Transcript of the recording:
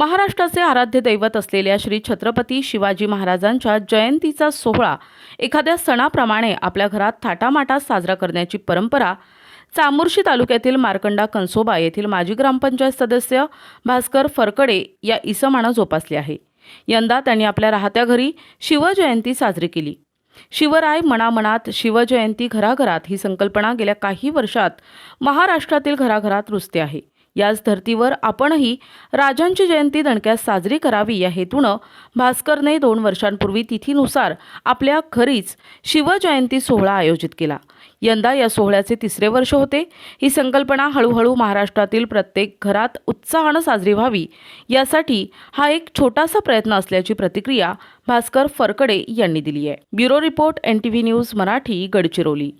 महाराष्ट्राचे आराध्य दैवत असलेल्या श्री छत्रपती शिवाजी महाराजांच्या जयंतीचा सोहळा एखाद्या सणाप्रमाणे आपल्या घरात थाटामाटात साजरा करण्याची परंपरा चामोर्शी तालुक्यातील मार्कंडा कणसोबा येथील माजी ग्रामपंचायत सदस्य भास्कर फरकडे या इसमानं जोपासली आहे। यंदा त्यांनी आपल्या राहत्या घरी शिवजयंती साजरी केली। शिवराय मनामनात शिवजयंती घराघरात ही संकल्पना गेल्या काही वर्षात महाराष्ट्रातील घराघरात रुजते आहे। याच धर्तीवर आपणही राजांची जयंती दणक्यात साजरी करावी या हेतूनं भास्करने 2 वर्षांपूर्वी तिथीनुसार आपल्या घरीच शिवजयंती सोहळा आयोजित केला। यंदा या सोहळ्याचे 3रे वर्ष होते। ही संकल्पना हळूहळू महाराष्ट्रातील प्रत्येक घरात उत्साहाने साजरी व्हावी यासाठी हा एक छोटासा प्रयत्न असल्याची प्रतिक्रिया भास्कर फरकडे यांनी दिली आहे। Bureau report NTV news Marathi, Gadchiroli.